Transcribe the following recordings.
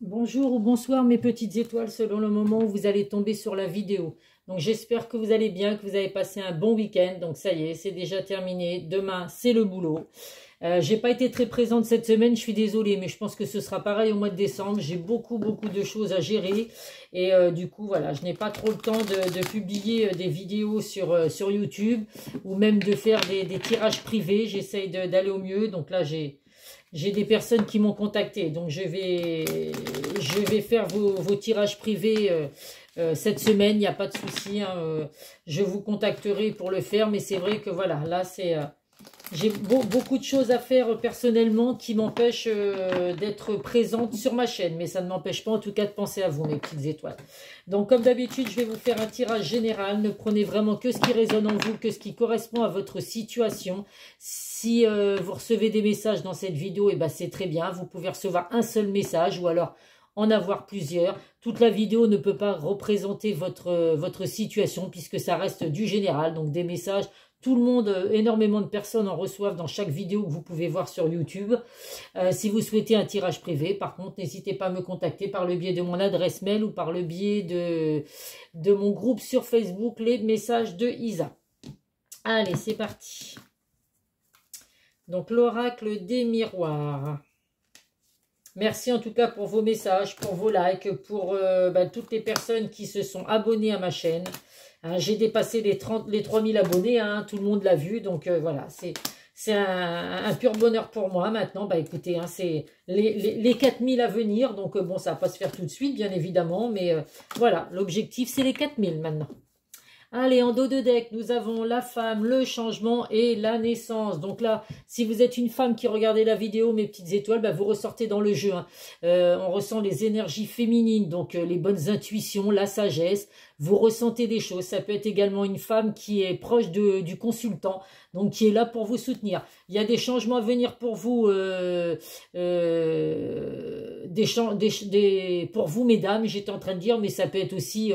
Bonjour ou bonsoir mes petites étoiles selon le moment où vous allez tomber sur la vidéo. Donc j'espère que vous allez bien, que vous avez passé un bon week-end. Donc ça y est, c'est déjà terminé. Demain, c'est le boulot. J'ai pas été très présente cette semaine, je suis désolée, mais je pense que ce sera pareil au mois de décembre. J'ai beaucoup de choses à gérer et du coup voilà, je n'ai pas trop le temps de publier des vidéos sur YouTube ou même de faire des tirages privés. J'essaye d'aller au mieux. Donc là j'ai des personnes qui m'ont contacté, donc je vais faire vos tirages privés cette semaine, il n'y a pas de souci, hein, je vous contacterai pour le faire, mais c'est vrai que voilà, là c'est j'ai beaucoup de choses à faire personnellement qui m'empêchent d'être présente sur ma chaîne, mais ça ne m'empêche pas en tout cas de penser à vous, mes petites étoiles. Donc comme d'habitude, je vais vous faire un tirage général. Ne prenez vraiment que ce qui résonne en vous, que ce qui correspond à votre situation. Si vous recevez des messages dans cette vidéo, et ben c'est très bien. Vous pouvez recevoir un seul message ou alors en avoir plusieurs. Toute la vidéo ne peut pas représenter votre situation puisque ça reste du général, donc des messages. Tout le monde, énormément de personnes en reçoivent dans chaque vidéo que vous pouvez voir sur YouTube. Si vous souhaitez un tirage privé, par contre, n'hésitez pas à me contacter par le biais de mon adresse mail ou par le biais de mon groupe sur Facebook, les messages de Isa. Allez, c'est parti. Donc, l'oracle des miroirs. Merci en tout cas pour vos messages, pour vos likes, pour toutes les personnes qui se sont abonnées à ma chaîne. J'ai dépassé les 3000 abonnés, hein, tout le monde l'a vu, donc voilà, c'est un pur bonheur pour moi maintenant. Bah écoutez, hein, c'est les 4000 à venir, donc bon, ça va pas se faire tout de suite, bien évidemment, mais voilà, l'objectif c'est les 4000 maintenant. Allez, en dos de deck, nous avons la femme, le changement et la naissance. Donc là, si vous êtes une femme qui regardez la vidéo, mes petites étoiles, bah vous ressortez dans le jeu. Hein. On ressent les énergies féminines, donc les bonnes intuitions, la sagesse. Vous ressentez des choses. Ça peut être également une femme qui est proche du consultant, donc qui est là pour vous soutenir. Il y a des changements à venir pour vous, pour vous, mesdames, j'étais en train de dire, mais ça peut être aussi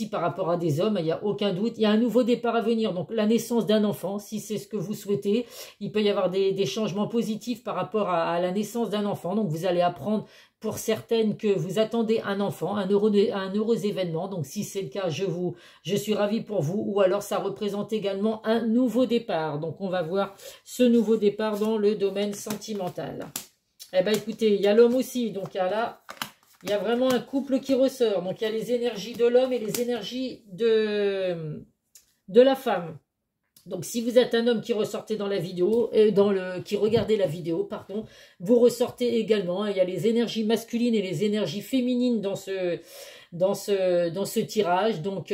par rapport à des hommes, il n'y a aucun doute. Il y a un nouveau départ à venir, donc la naissance d'un enfant, si c'est ce que vous souhaitez. Il peut y avoir des changements positifs par rapport à la naissance d'un enfant. Donc vous allez apprendre pour certaines que vous attendez un enfant, un heureux événement. Donc si c'est le cas, je suis ravie pour vous. Ou alors ça représente également un nouveau départ. Donc on va voir ce nouveau départ dans le domaine sentimental. Eh bien écoutez, il y a l'homme aussi. Donc il y a vraiment un couple qui ressort. Donc il y a les énergies de l'homme et les énergies de la femme. Donc si vous êtes un homme qui ressortez dans la vidéo, qui regardez la vidéo, pardon, vous ressortez également. Il y a les énergies masculines et les énergies féminines dans ce tirage. Donc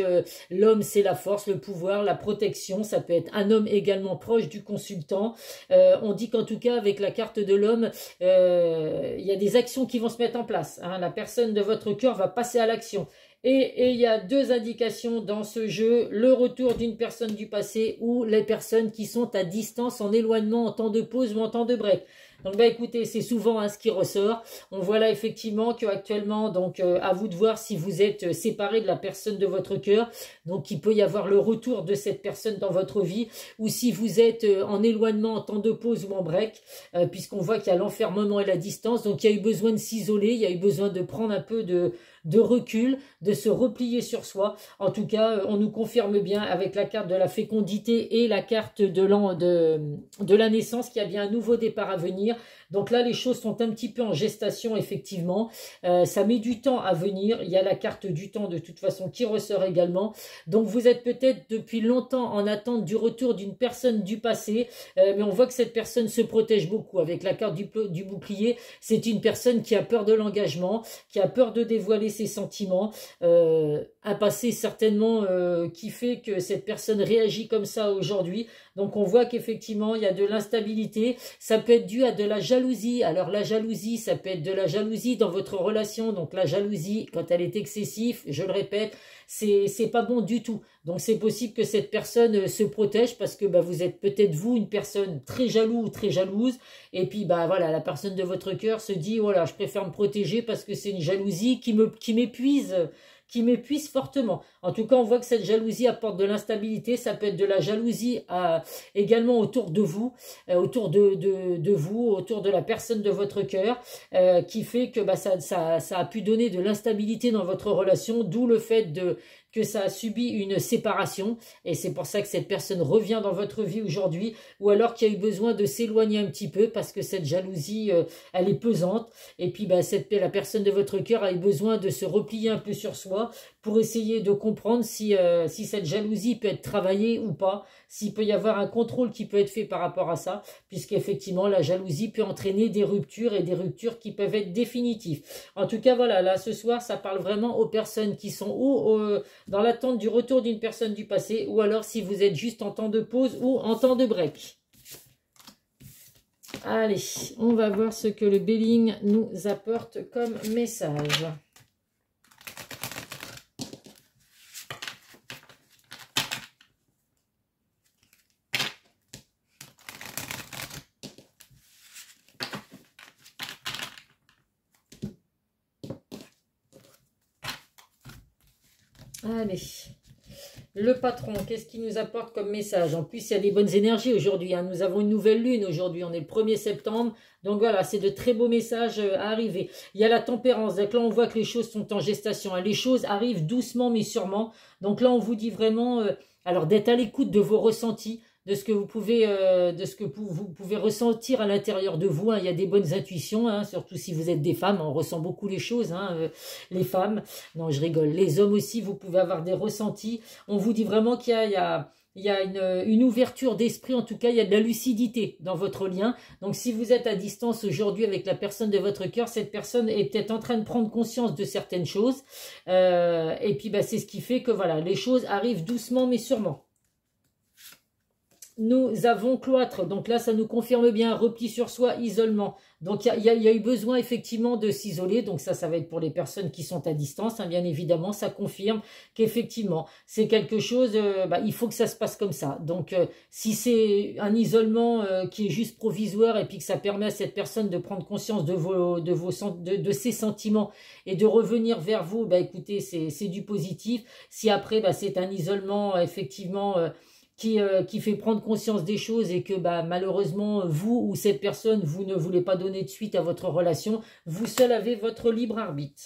l'homme c'est la force, le pouvoir, la protection. Ça peut être un homme également proche du consultant. On dit qu'en tout cas avec la carte de l'homme, il y a des actions qui vont se mettre en place. Hein. La personne de votre cœur va passer à l'action. Et il y a deux indications dans ce jeu, le retour d'une personne du passé ou les personnes qui sont à distance, en éloignement, en temps de pause ou en temps de break. Donc bah écoutez, c'est souvent ce qui ressort. On voit là effectivement qu'actuellement, donc à vous de voir si vous êtes séparé de la personne de votre cœur. Donc il peut y avoir le retour de cette personne dans votre vie, ou si vous êtes en éloignement, en temps de pause ou en break, puisqu'on voit qu'il y a l'enfermement et la distance. Donc il y a eu besoin de s'isoler, il y a eu besoin de prendre un peu de recul, de se replier sur soi. En tout cas, on nous confirme bien avec la carte de la fécondité et la carte de la naissance qu'il y a bien un nouveau départ à venir. Donc là, les choses sont un petit peu en gestation, effectivement. Ça met du temps à venir. Il y a la carte du temps, de toute façon, qui ressort également. Donc, vous êtes peut-être depuis longtemps en attente du retour d'une personne du passé. Mais on voit que cette personne se protège beaucoup. Avec la carte du bouclier, c'est une personne qui a peur de l'engagement, qui a peur de dévoiler ses sentiments. Un passé, certainement, qui fait que cette personne réagit comme ça aujourd'hui. Donc, on voit qu'effectivement, il y a de l'instabilité. Ça peut être dû à de la jalousie. Alors, la jalousie, ça peut être de la jalousie dans votre relation. Donc, la jalousie, quand elle est excessive, je le répète, c'est pas bon du tout. Donc, c'est possible que cette personne se protège parce que vous êtes peut-être vous une personne très jaloux ou très jalouse. Et puis, voilà, la personne de votre cœur se dit, voilà, je préfère me protéger parce que c'est une jalousie qui m'épuise m'épuise fortement. En tout cas, on voit que cette jalousie apporte de l'instabilité. Ça peut être de la jalousie également autour de vous, autour de vous, autour de la personne de votre cœur, qui fait que ça a pu donner de l'instabilité dans votre relation, d'où le fait que ça a subi une séparation, et c'est pour ça que cette personne revient dans votre vie aujourd'hui, ou alors qu'il y a eu besoin de s'éloigner un petit peu, parce que cette jalousie, elle est pesante, et puis la personne de votre cœur a eu besoin de se replier un peu sur soi, pour essayer de comprendre si cette jalousie peut être travaillée ou pas, s'il peut y avoir un contrôle qui peut être fait par rapport à ça, puisqu'effectivement la jalousie peut entraîner des ruptures, et des ruptures qui peuvent être définitives. En tout cas, voilà, là ce soir, ça parle vraiment aux personnes qui sont dans l'attente du retour d'une personne du passé, ou alors si vous êtes juste en temps de pause ou en temps de break. Allez, on va voir ce que le Béling nous apporte comme message. Allez, le patron, qu'est-ce qu'il nous apporte comme message? En plus, il y a des bonnes énergies aujourd'hui, hein. Nous avons une nouvelle lune aujourd'hui, on est le 1er septembre. Donc voilà, c'est de très beaux messages à arriver. Il y a la tempérance, donc là on voit que les choses sont en gestation, hein. Les choses arrivent doucement mais sûrement. Donc là on vous dit vraiment alors d'être à l'écoute de vos ressentis, de ce que vous pouvez, vous pouvez ressentir à l'intérieur de vous, hein. Il y a des bonnes intuitions, hein, surtout si vous êtes des femmes, on ressent beaucoup les choses, hein, les femmes. Non, je rigole. Les hommes aussi, vous pouvez avoir des ressentis. On vous dit vraiment qu'il y a une ouverture d'esprit, en tout cas, il y a de la lucidité dans votre lien. Donc, si vous êtes à distance aujourd'hui avec la personne de votre cœur, cette personne est peut-être en train de prendre conscience de certaines choses. Et puis, c'est ce qui fait que voilà, les choses arrivent doucement mais sûrement. Nous avons cloître, donc là ça nous confirme bien repli sur soi, isolement. Donc il y a eu besoin effectivement de s'isoler, donc ça va être pour les personnes qui sont à distance, hein, bien évidemment, ça confirme qu'effectivement c'est quelque chose, il faut que ça se passe comme ça. Donc si c'est un isolement qui est juste provisoire et puis que ça permet à cette personne de prendre conscience de ses sentiments et de revenir vers vous, écoutez, c'est du positif. Si après c'est un isolement effectivement qui fait prendre conscience des choses et que malheureusement vous ou cette personne, vous ne voulez pas donner de suite à votre relation, vous seul avez votre libre arbitre.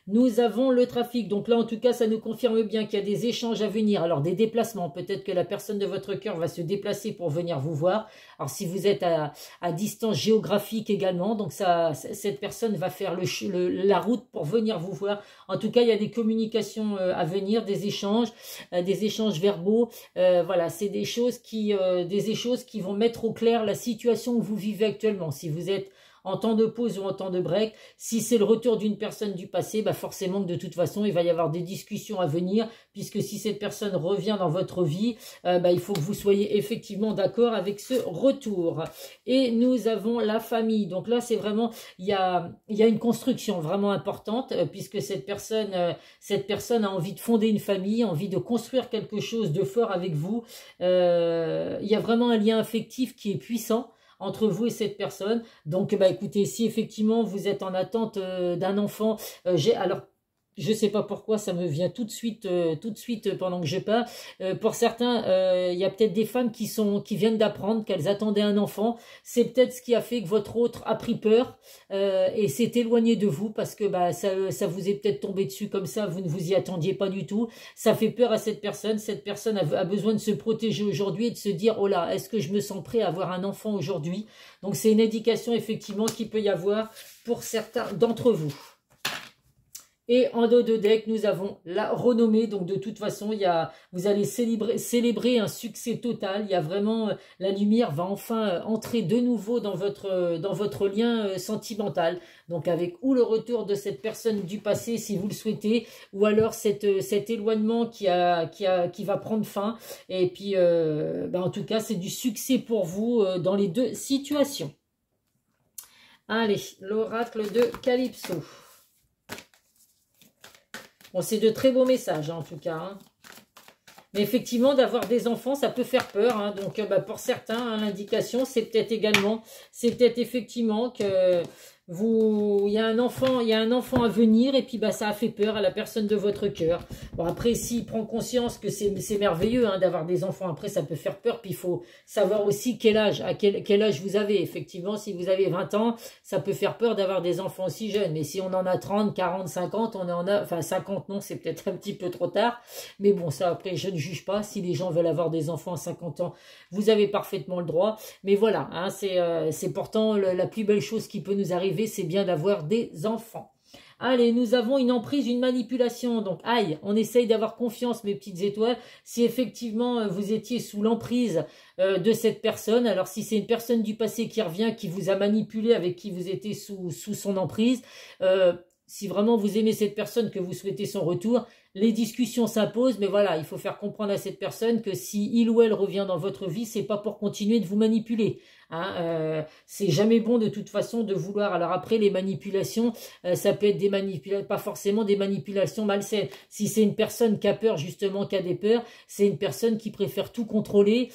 Nous avons le trafic, donc là en tout cas ça nous confirme bien qu'il y a des échanges à venir, alors des déplacements, peut-être que la personne de votre cœur va se déplacer pour venir vous voir, alors si vous êtes à distance géographique également, donc cette personne va faire la route pour venir vous voir. En tout cas il y a des communications à venir, des échanges verbaux, voilà, c'est des choses qui vont mettre au clair la situation que vous vivez actuellement. Si vous êtes en temps de pause ou en temps de break, si c'est le retour d'une personne du passé, forcément que de toute façon, il va y avoir des discussions à venir, puisque si cette personne revient dans votre vie, il faut que vous soyez effectivement d'accord avec ce retour. Et nous avons la famille. Donc là, c'est vraiment, il y a une construction vraiment importante, puisque cette personne a envie de fonder une famille, envie de construire quelque chose de fort avec vous. Il y a vraiment un lien affectif qui est puissant entre vous et cette personne. Donc écoutez, si effectivement vous êtes en attente d'un enfant, alors je sais pas pourquoi ça me vient tout de suite pendant que je parle. Pour certains, il y a peut-être des femmes qui viennent d'apprendre qu'elles attendaient un enfant. C'est peut-être ce qui a fait que votre autre a pris peur et s'est éloigné de vous parce que ça vous est peut-être tombé dessus comme ça, vous ne vous y attendiez pas du tout. Ça fait peur à cette personne. Cette personne a besoin de se protéger aujourd'hui et de se dire oh là, est-ce que je me sens prêt à avoir un enfant aujourd'hui? Donc c'est une indication effectivement qu'il peut y avoir pour certains d'entre vous. Et en dos de deck, nous avons la renommée. Donc, de toute façon, vous allez célébrer un succès total. Il y a vraiment, la lumière va enfin entrer de nouveau dans votre lien sentimental. Donc, avec ou le retour de cette personne du passé, si vous le souhaitez, ou alors cet éloignement qui va prendre fin. Et puis, en tout cas, c'est du succès pour vous dans les deux situations. Allez, l'oracle de Calypso. Bon, c'est de très beaux messages, hein, en tout cas. Hein. Mais effectivement, d'avoir des enfants, ça peut faire peur. Hein. Donc, pour certains, hein, l'indication, c'est peut-être effectivement que il y a un enfant à venir et puis bah ça a fait peur à la personne de votre cœur. Bon après s'il prend conscience que c'est merveilleux hein, d'avoir des enfants, après ça peut faire peur, puis il faut savoir aussi quel âge, à quel âge vous avez. Effectivement, si vous avez 20 ans, ça peut faire peur d'avoir des enfants aussi jeunes, mais si on en a 30, 40, 50, on en a, enfin 50 non, c'est peut-être un petit peu trop tard, mais bon ça après je ne juge pas, si les gens veulent avoir des enfants à 50 ans, vous avez parfaitement le droit, mais voilà, hein, c'est pourtant la plus belle chose qui peut nous arriver, c'est bien d'avoir des enfants. Allez, nous avons une emprise, une manipulation. Donc, aïe, on essaye d'avoir confiance, mes petites étoiles. Si effectivement vous étiez sous l'emprise de cette personne, alors si c'est une personne du passé qui revient, qui vous a manipulé, avec qui vous étiez sous son emprise, si vraiment vous aimez cette personne, que vous souhaitez son retour, les discussions s'imposent, mais voilà, il faut faire comprendre à cette personne que si il ou elle revient dans votre vie, c'est pas pour continuer de vous manipuler. Hein, c'est jamais bon de toute façon de vouloir. Alors après, les manipulations, ça peut être des manipulations, pas forcément des manipulations malsaines. Si c'est une personne qui a peur, justement, qui a des peurs, c'est une personne qui préfère tout contrôler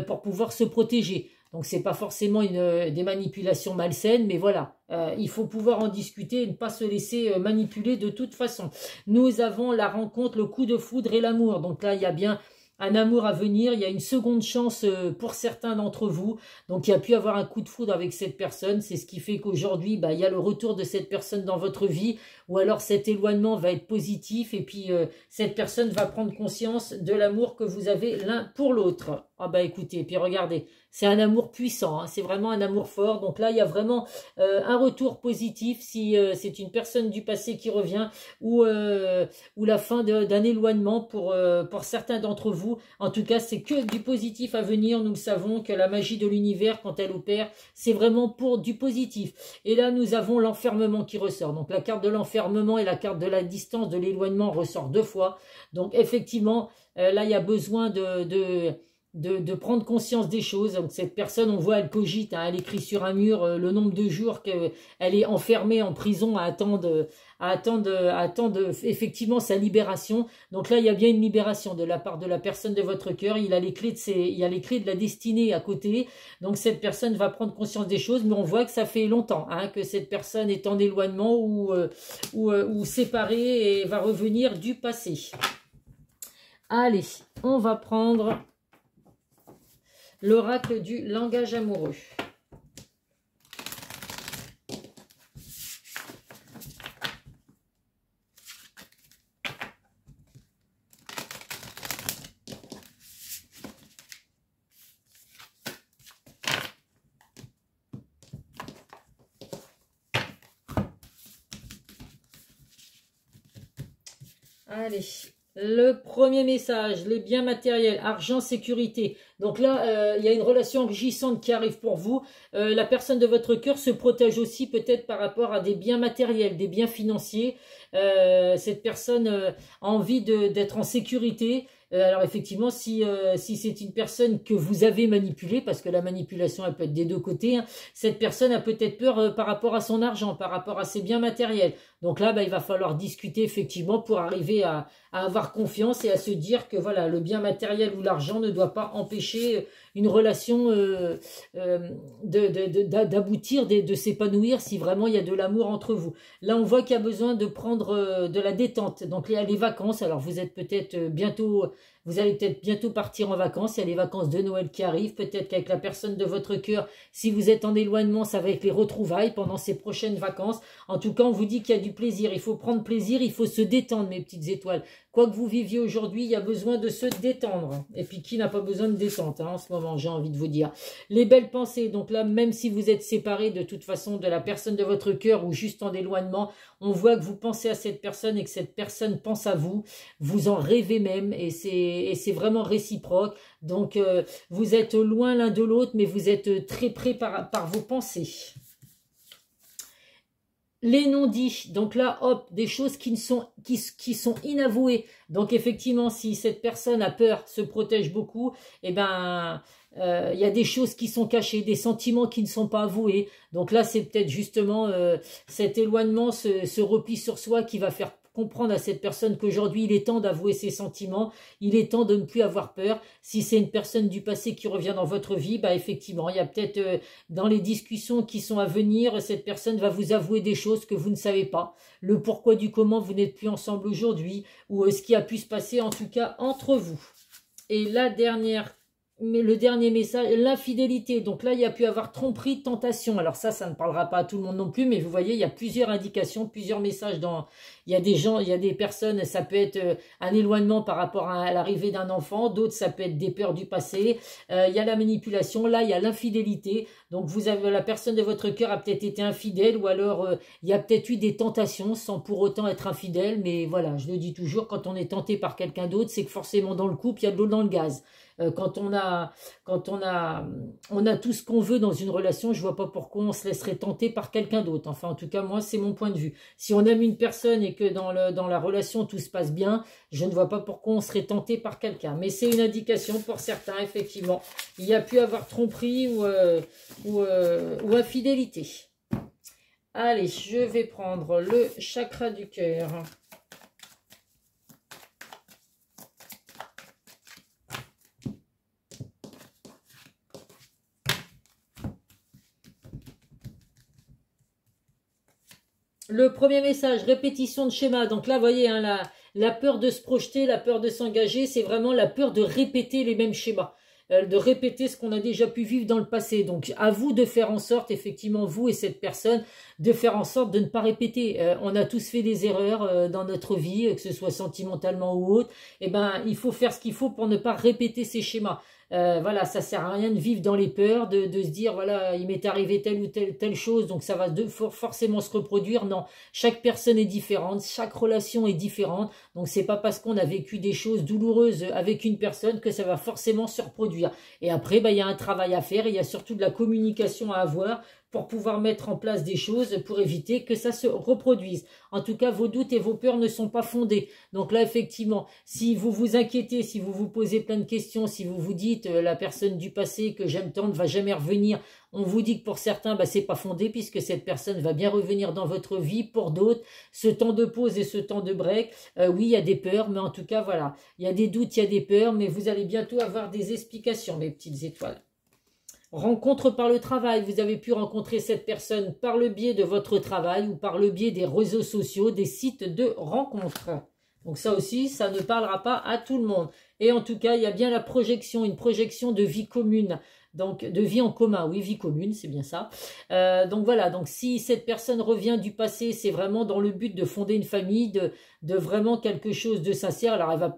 pour pouvoir se protéger. Donc c'est pas forcément des manipulations malsaines, mais voilà, il faut pouvoir en discuter et ne pas se laisser manipuler de toute façon. Nous avons la rencontre, le coup de foudre et l'amour. Donc là, il y a bien un amour à venir, il y a une seconde chance pour certains d'entre vous. Donc il y a pu avoir un coup de foudre avec cette personne, c'est ce qui fait qu'aujourd'hui, bah, il y a le retour de cette personne dans votre vie, ou alors cet éloignement va être positif, et puis cette personne va prendre conscience de l'amour que vous avez l'un pour l'autre. Ah bah écoutez, puis regardez, c'est un amour puissant, hein, c'est vraiment un amour fort. Donc là, il y a vraiment un retour positif si c'est une personne du passé qui revient, ou la fin d'un éloignement pour certains d'entre vous. En tout cas, c'est que du positif à venir. Nous le savons que la magie de l'univers, quand elle opère, c'est vraiment pour du positif. Et là, nous avons l'enfermement qui ressort. Donc la carte de l'enfermement et la carte de la distance, de l'éloignement ressort deux fois. Donc effectivement, là, il y a besoin de prendre conscience des choses. Donc cette personne, on voit, elle cogite, hein, elle écrit sur un mur le nombre de jours qu'elle est enfermée en prison à attendre effectivement sa libération. Donc là, il y a bien une libération de la part de la personne de votre cœur. Il y a les clés de la destinée à côté. Donc cette personne va prendre conscience des choses, mais on voit que ça fait longtemps hein, que cette personne est en éloignement ou séparée et va revenir du passé. Allez, on va prendre l'oracle du langage amoureux. Allez, le premier message, les biens matériels, argent, sécurité. Donc là, il y a une relation enrichissante qui arrive pour vous. La personne de votre cœur se protège aussi peut-être par rapport à des biens matériels, des biens financiers. Cette personne a envie d'être en sécurité. Alors effectivement, si c'est une personne que vous avez manipulée, parce que la manipulation, elle peut être des deux côtés, hein, cette personne a peut-être peur par rapport à son argent, par rapport à ses biens matériels. Donc là, bah, il va falloir discuter effectivement pour arriver à avoir confiance et à se dire que voilà, le bien matériel ou l'argent ne doit pas empêcher une relation d'aboutir, de s'épanouir si vraiment il y a de l'amour entre vous. Là, on voit qu'il y a besoin de prendre de la détente. Donc, il y a les vacances. Alors, vous êtes peut-être bientôt... Vous allez peut-être bientôt partir en vacances, il y a les vacances de Noël qui arrivent, peut-être qu'avec la personne de votre cœur, si vous êtes en éloignement, ça va être les retrouvailles pendant ces prochaines vacances. En tout cas, on vous dit qu'il y a du plaisir, il faut prendre plaisir, il faut se détendre, mes petites étoiles. Quoi que vous viviez aujourd'hui, il y a besoin de se détendre. Et puis, qui n'a pas besoin de détente hein, en ce moment, j'ai envie de vous dire. Les belles pensées, donc là, même si vous êtes séparés de toute façon de la personne de votre cœur ou juste en éloignement, on voit que vous pensez à cette personne et que cette personne pense à vous. Vous en rêvez même et c'est vraiment réciproque. Donc, vous êtes loin l'un de l'autre, mais vous êtes très près par vos pensées. Les non-dits, donc là, hop, des choses qui sont inavouées. Donc effectivement, si cette personne a peur, se protège beaucoup, eh ben, il y a des choses qui sont cachées, des sentiments qui ne sont pas avoués. Donc là, c'est peut-être justement cet éloignement, ce repli sur soi qui va faire comprendre à cette personne qu'aujourd'hui, il est temps d'avouer ses sentiments, il est temps de ne plus avoir peur. Si c'est une personne du passé qui revient dans votre vie, bah effectivement, il y a peut-être dans les discussions qui sont à venir, cette personne va vous avouer des choses que vous ne savez pas. Le pourquoi du comment vous n'êtes plus ensemble aujourd'hui, ou ce qui a pu se passer en tout cas entre vous. Et la dernière, mais le dernier message, l'infidélité. Donc là, il y a pu avoir tromperie, tentation. Alors ça ne parlera pas à tout le monde non plus, mais vous voyez, il y a plusieurs indications, plusieurs messages dans... Il y a des gens, il y a des personnes, ça peut être un éloignement par rapport à l'arrivée d'un enfant, d'autres, ça peut être des peurs du passé. Il y a la manipulation, là, il y a l'infidélité. Donc vous avez la personne de votre cœur a peut-être été infidèle, ou alors il y a peut-être eu des tentations sans pour autant être infidèle. Mais voilà, je le dis toujours, quand on est tenté par quelqu'un d'autre, c'est que forcément dans le couple, il y a de l'eau dans le gaz. Quand on a tout ce qu'on veut dans une relation, je vois pas pourquoi on se laisserait tenter par quelqu'un d'autre. Enfin, en tout cas, moi, c'est mon point de vue. Si on aime une personne et que dans la relation, tout se passe bien, je ne vois pas pourquoi on serait tenté par quelqu'un. Mais c'est une indication pour certains, effectivement. Il y a pu avoir tromperie ou infidélité. Allez, je vais prendre le chakra du cœur. Le premier message, répétition de schéma. Donc là, vous voyez, hein, la peur de se projeter, la peur de s'engager, c'est vraiment la peur de répéter les mêmes schémas, de répéter ce qu'on a déjà pu vivre dans le passé. Donc à vous de faire en sorte, effectivement, vous et cette personne, de faire en sorte de ne pas répéter. On a tous fait des erreurs dans notre vie, que ce soit sentimentalement ou autre. Eh ben, il faut faire ce qu'il faut pour ne pas répéter ces schémas. Voilà, ça sert à rien de vivre dans les peurs, de se dire, voilà, il m'est arrivé telle ou telle chose, donc ça va forcément se reproduire. Non, chaque personne est différente, chaque relation est différente, donc c'est pas parce qu'on a vécu des choses douloureuses avec une personne que ça va forcément se reproduire. Et après, bah, il y a un travail à faire, il y a surtout de la communication à avoir pour pouvoir mettre en place des choses pour éviter que ça se reproduise. En tout cas, vos doutes et vos peurs ne sont pas fondés. Donc là, effectivement, si vous vous inquiétez, si vous vous posez plein de questions, si vous vous dites la personne du passé que j'aime tant ne va jamais revenir, on vous dit que pour certains, bah, c'est pas fondé puisque cette personne va bien revenir dans votre vie. Pour d'autres, ce temps de pause et ce temps de break, oui, il y a des peurs, mais en tout cas, voilà, il y a des doutes, il y a des peurs, mais vous allez bientôt avoir des explications, mes petites étoiles. Rencontre par le travail, vous avez pu rencontrer cette personne par le biais de votre travail ou par le biais des réseaux sociaux, des sites de rencontres. Donc ça aussi, ça ne parlera pas à tout le monde. Et en tout cas, il y a bien la projection, une projection de vie commune. Donc de vie en commun, oui, vie commune, c'est bien ça. Donc voilà, donc si cette personne revient du passé, c'est vraiment dans le but de fonder une famille, de vraiment quelque chose de sincère. Alors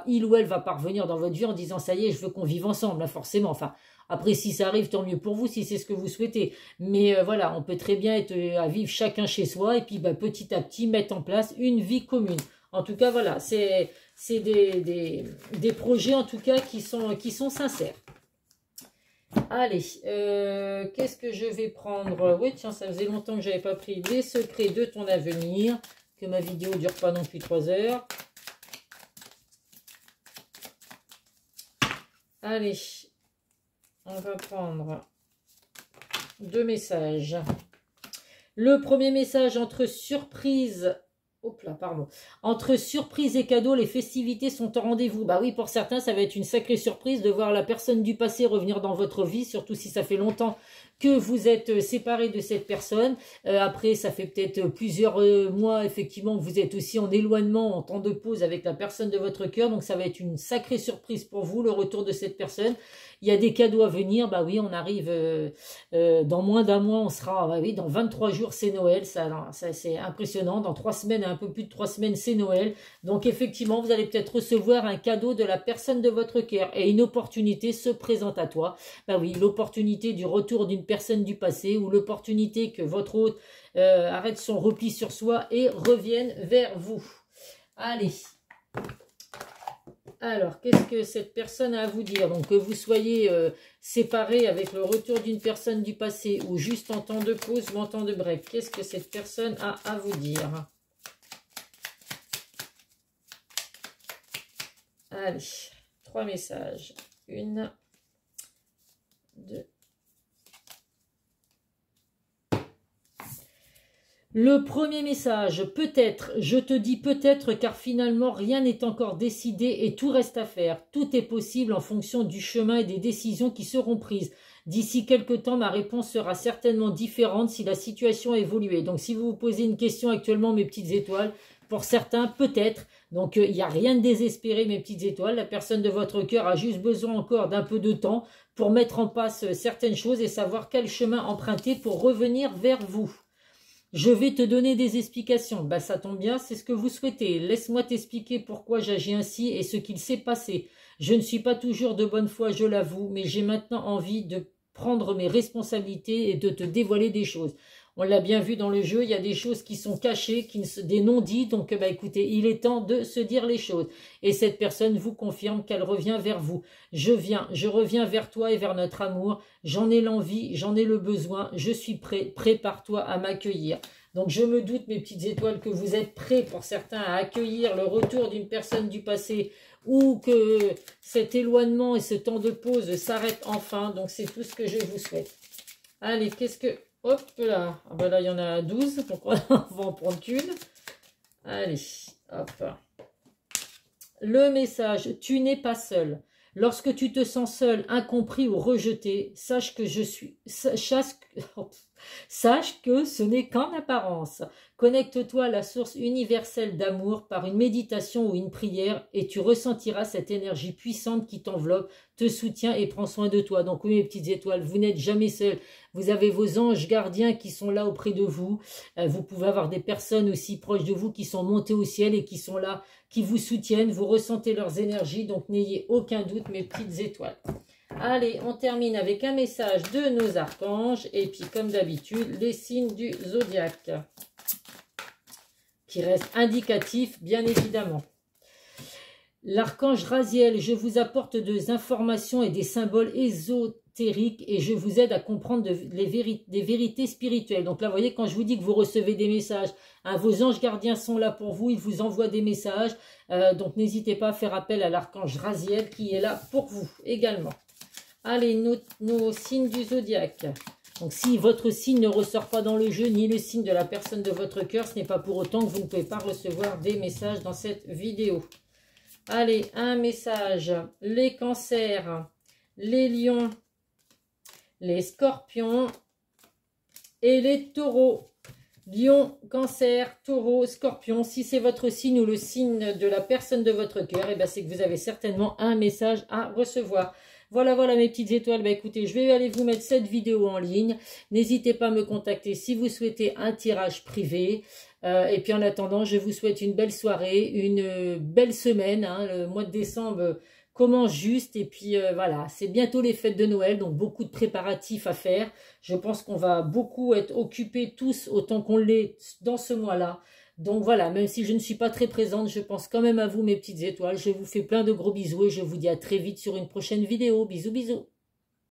il ou elle va pas revenir dans votre vie en disant ça y est, je veux qu'on vive ensemble, hein, forcément. Enfin, après, si ça arrive, tant mieux pour vous, si c'est ce que vous souhaitez. Mais voilà, on peut très bien être à vivre chacun chez soi et puis bah, petit à petit mettre en place une vie commune. En tout cas, voilà, c'est des projets en tout cas qui sont sincères. Allez, qu'est-ce que je vais prendre? Oui, tiens, ça faisait longtemps que je n'avais pas pris les secrets de ton avenir. Que ma vidéo ne dure pas non plus 3 heures. Allez. On va prendre 2 messages. Le premier message, entre surprise... Hop là, pardon. Entre surprise et cadeau, les festivités sont au rendez-vous. Bah oui, pour certains, ça va être une sacrée surprise de voir la personne du passé revenir dans votre vie, surtout si ça fait longtemps que vous êtes séparé de cette personne. Après, ça fait peut-être plusieurs mois, effectivement, que vous êtes aussi en éloignement, en temps de pause avec la personne de votre cœur. Donc, ça va être une sacrée surprise pour vous, le retour de cette personne. Il y a des cadeaux à venir. Bah oui, on arrive dans moins d'un mois, on sera, bah oui, dans 23 jours, c'est Noël. Ça c'est impressionnant. Dans 3 semaines, un peu plus de 3 semaines, c'est Noël. Donc, effectivement, vous allez peut-être recevoir un cadeau de la personne de votre cœur. Et une opportunité se présente à toi. Bah oui, l'opportunité du retour d'une personne du passé ou l'opportunité que votre hôte arrête son repli sur soi et revienne vers vous. Allez. Alors, qu'est-ce que cette personne a à vous dire? Donc, que vous soyez séparés avec le retour d'une personne du passé ou juste en temps de pause ou en temps de break, qu'est-ce que cette personne a à vous dire? Allez, 3 messages. 1, 2. Le premier message, peut-être, je te dis peut-être car finalement rien n'est encore décidé et tout reste à faire. Tout est possible en fonction du chemin et des décisions qui seront prises. D'ici quelque temps, ma réponse sera certainement différente si la situation a évolué. Donc si vous vous posez une question actuellement, mes petites étoiles, pour certains, peut-être. Donc il n'y a rien de désespéré, mes petites étoiles. La personne de votre cœur a juste besoin encore d'un peu de temps pour mettre en place certaines choses et savoir quel chemin emprunter pour revenir vers vous. Je vais te donner des explications. Bah, ça tombe bien, c'est ce que vous souhaitez. Laisse-moi t'expliquer pourquoi j'agis ainsi et ce qu'il s'est passé. Je ne suis pas toujours de bonne foi, je l'avoue, mais j'ai maintenant envie de prendre mes responsabilités et de te dévoiler des choses. On l'a bien vu dans le jeu, il y a des choses qui sont cachées, des non-dits, donc bah écoutez, il est temps de se dire les choses. Et cette personne vous confirme qu'elle revient vers vous. Je reviens vers toi et vers notre amour. J'en ai l'envie, j'en ai le besoin, je suis prêt. Prépare-toi à m'accueillir. Donc je me doute, mes petites étoiles, que vous êtes prêts pour certains à accueillir le retour d'une personne du passé ou que cet éloignement et ce temps de pause s'arrêtent enfin. Donc c'est tout ce que je vous souhaite. Allez, qu'est-ce que... Hop là, ah ben là il y en a 12, donc on va en prendre qu'une. Allez, hop. Le message, tu n'es pas seul. Lorsque tu te sens seul, incompris ou rejeté, sache que ce n'est qu'en apparence. Connecte-toi à la source universelle d'amour par une méditation ou une prière et tu ressentiras cette énergie puissante qui t'enveloppe, te soutient et prend soin de toi. Donc oui, mes petites étoiles, vous n'êtes jamais seuls. Vous avez vos anges gardiens qui sont là auprès de vous. Vous pouvez avoir des personnes aussi proches de vous qui sont montées au ciel et qui sont là, qui vous soutiennent. Vous ressentez leurs énergies, donc n'ayez aucun doute, mes petites étoiles. Allez, on termine avec un message de nos archanges et puis comme d'habitude, les signes du zodiaque qui restent indicatifs, bien évidemment. L'archange Raziel, je vous apporte des informations et des symboles ésotériques et je vous aide à comprendre des vérités spirituelles. Donc là, vous voyez, quand je vous dis que vous recevez des messages, hein, vos anges gardiens sont là pour vous, ils vous envoient des messages. Donc n'hésitez pas à faire appel à l'archange Raziel qui est là pour vous également. Allez, nos signes du zodiaque. Donc si votre signe ne ressort pas dans le jeu, ni le signe de la personne de votre cœur, ce n'est pas pour autant que vous ne pouvez pas recevoir des messages dans cette vidéo. Allez, un message. Les cancers, les lions, les scorpions et les taureaux. Lion, cancer, taureau, scorpion. Si c'est votre signe ou le signe de la personne de votre cœur, eh ben c'est que vous avez certainement un message à recevoir. Voilà, voilà mes petites étoiles. Bah, écoutez, je vais aller vous mettre cette vidéo en ligne. N'hésitez pas à me contacter si vous souhaitez un tirage privé. Et puis en attendant, je vous souhaite une belle soirée, une belle semaine. Hein, le mois de décembre commence juste. Et puis voilà, c'est bientôt les fêtes de Noël, donc beaucoup de préparatifs à faire. Je pense qu'on va beaucoup être occupés tous autant qu'on l'est dans ce mois-là. Donc voilà, même si je ne suis pas très présente, je pense quand même à vous mes petites étoiles. Je vous fais plein de gros bisous et je vous dis à très vite sur une prochaine vidéo. Bisous, bisous.